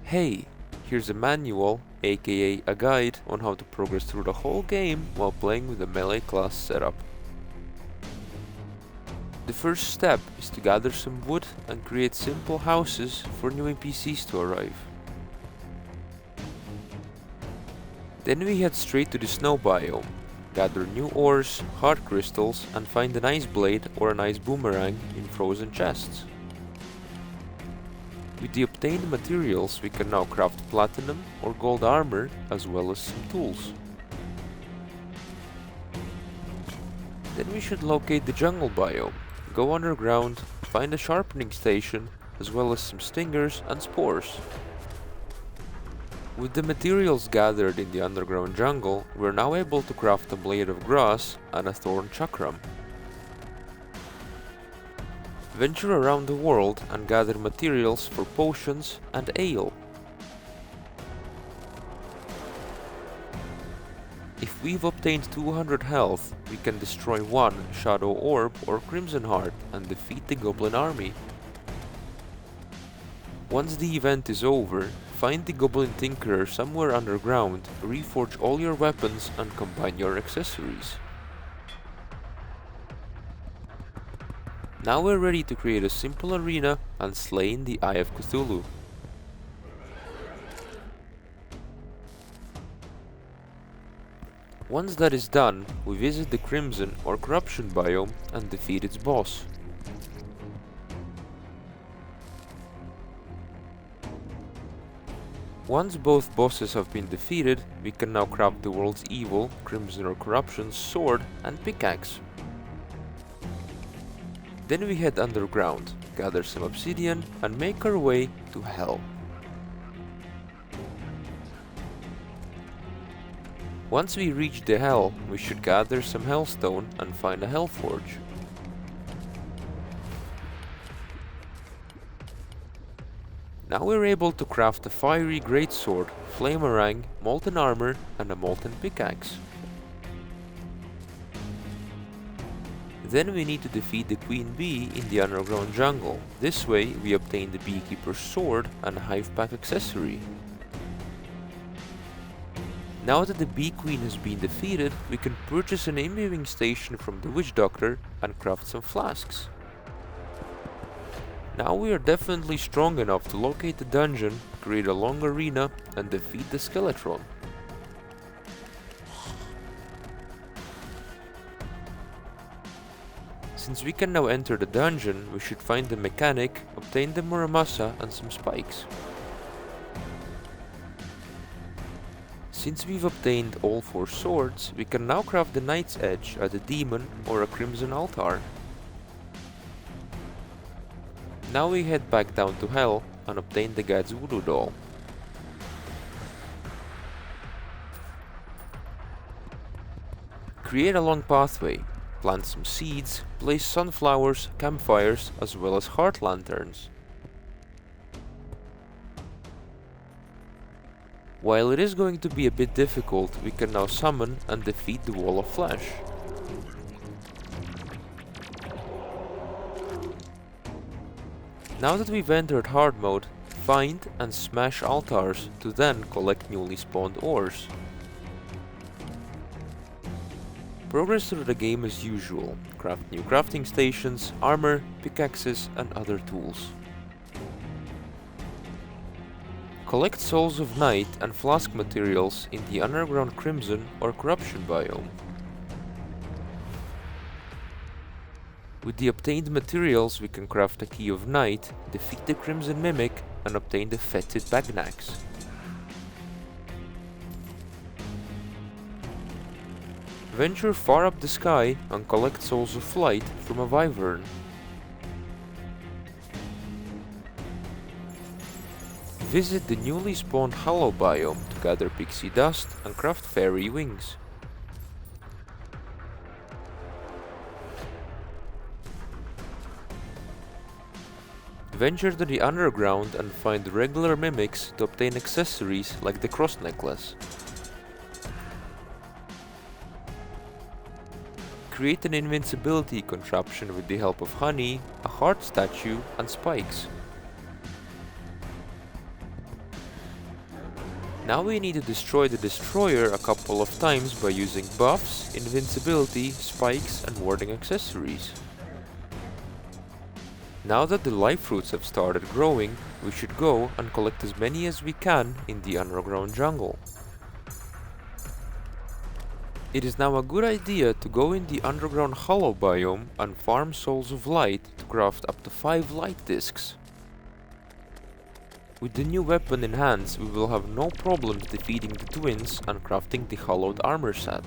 Hey, here's a manual, aka a guide on how to progress through the whole game while playing with a melee class setup. The first step is to gather some wood and create simple houses for new NPCs to arrive. Then we head straight to the snow biome, gather new ores, hard crystals, and find an ice blade or an ice boomerang in frozen chests. With the obtained materials we can now craft platinum or gold armor as well as some tools. Then we should locate the jungle biome, go underground, find a sharpening station as well as some stingers and spores. With the materials gathered in the underground jungle, we are now able to craft a blade of grass and a thorn chakram. Venture around the world and gather materials for potions and ale. If we've obtained 200 health, we can destroy one Shadow Orb or Crimson Heart and defeat the Goblin army. Once the event is over, find the Goblin Tinkerer somewhere underground, reforge all your weapons and combine your accessories. Now we're ready to create a simple arena and slay in the Eye of Cthulhu. Once that is done, we visit the Crimson or Corruption biome and defeat its boss. Once both bosses have been defeated, we can now craft the world's evil, Crimson or Corruption sword and pickaxe. Then we head underground, gather some obsidian and make our way to Hell. Once we reach the Hell, we should gather some Hellstone and find a Hellforge. Now we're able to craft a fiery greatsword, flamerang, molten armor and a molten pickaxe. Then we need to defeat the Queen Bee in the underground jungle. This way we obtain the Beekeeper's sword and a hive pack accessory. Now that the Bee Queen has been defeated, we can purchase an imbuing station from the Witch Doctor and craft some flasks. Now we are definitely strong enough to locate the dungeon, create a long arena and defeat the Skeletron. Since we can now enter the dungeon, we should find the mechanic, obtain the Muramasa and some spikes. Since we've obtained all 4 swords, we can now craft the Knight's Edge at a demon or a crimson altar. Now we head back down to Hell and obtain the God's Voodoo Doll. Create a long pathway, plant some seeds, place sunflowers, campfires, as well as heart lanterns. While it is going to be a bit difficult, we can now summon and defeat the Wall of Flesh. Now that we've entered hard mode, find and smash altars to then collect newly spawned ores. Progress through the game as usual, craft new crafting stations, armor, pickaxes and other tools. Collect Souls of Night and flask materials in the underground Crimson or Corruption biome. With the obtained materials we can craft a Key of Night, defeat the Crimson Mimic and obtain the Fetid Bagnax. Venture far up the sky and collect Souls of Flight from a Wyvern. Visit the newly spawned Hollow biome to gather pixie dust and craft fairy wings. Venture to the underground and find regular mimics to obtain accessories like the cross necklace. Create an invincibility contraption with the help of honey, a heart statue and spikes. Now we need to destroy the destroyer a couple of times by using buffs, invincibility, spikes and warding accessories. Now that the life fruits have started growing, we should go and collect as many as we can in the underground jungle. It is now a good idea to go in the underground hollow biome and farm souls of light to craft up to 5 light discs. With the new weapon in hands, we will have no problems defeating the twins and crafting the hollowed armor set.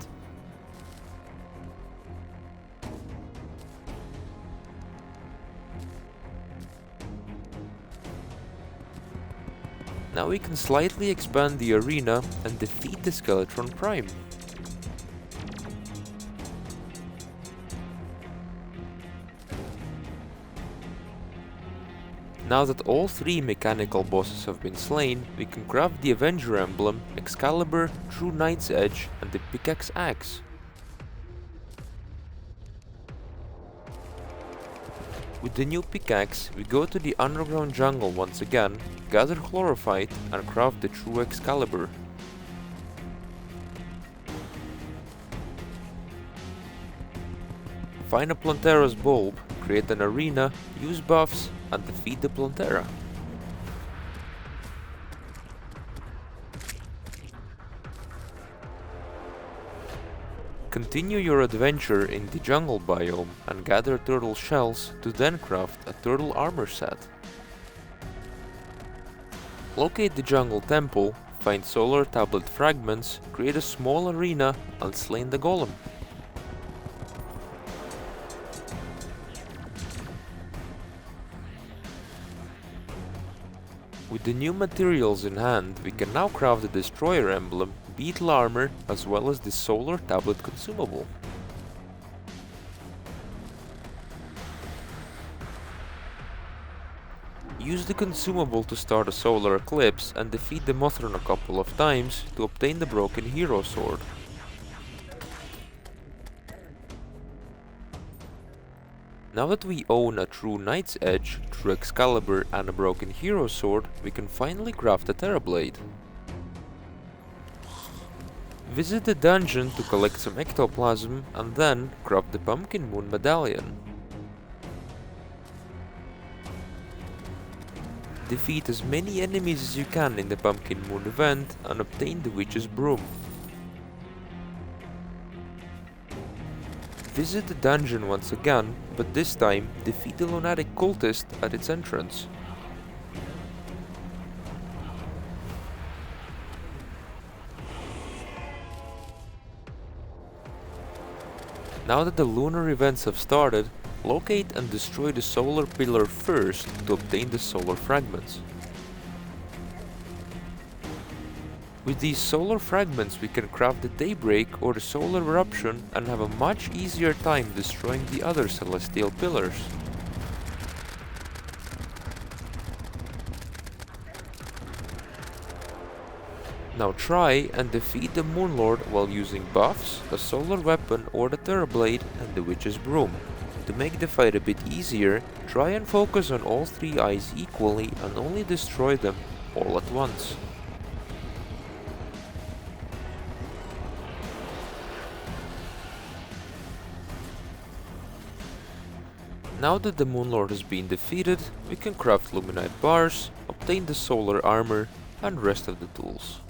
Now we can slightly expand the arena and defeat the Skeletron Prime. Now that all 3 mechanical bosses have been slain, we can craft the Avenger emblem, Excalibur, True Knight's Edge and the Pickaxe Axe. With the new pickaxe, we go to the underground jungle once again, gather chlorophyte and craft the True Excalibur. Find a Plantera's bulb, create an arena, use buffs and defeat the Plantera. Continue your adventure in the jungle biome and gather turtle shells to then craft a turtle armor set. Locate the jungle temple, find solar tablet fragments, create a small arena and slay the golem. With the new materials in hand, we can now craft the destroyer emblem, beetle armor, as well as the solar tablet consumable. Use the consumable to start a solar eclipse and defeat the Mothron a couple of times to obtain the broken hero sword. Now that we own a True Knight's Edge, True Excalibur and a broken hero sword, we can finally craft a Terrablade. Visit the dungeon to collect some ectoplasm and then craft the Pumpkin Moon medallion. Defeat as many enemies as you can in the Pumpkin Moon event and obtain the Witch's Broom. Visit the dungeon once again, but this time defeat the lunatic cultist at its entrance. Now that the lunar events have started, locate and destroy the solar pillar first to obtain the solar fragments. With these solar fragments we can craft the Daybreak or the Solar Eruption and have a much easier time destroying the other celestial pillars. Now try and defeat the Moonlord while using buffs, a solar weapon or the Terrablade and the Witch's Broom. To make the fight a bit easier, try and focus on all 3 eyes equally and only destroy them all at once. Now that the Moonlord has been defeated, we can craft Luminite bars, obtain the solar armor and rest of the tools.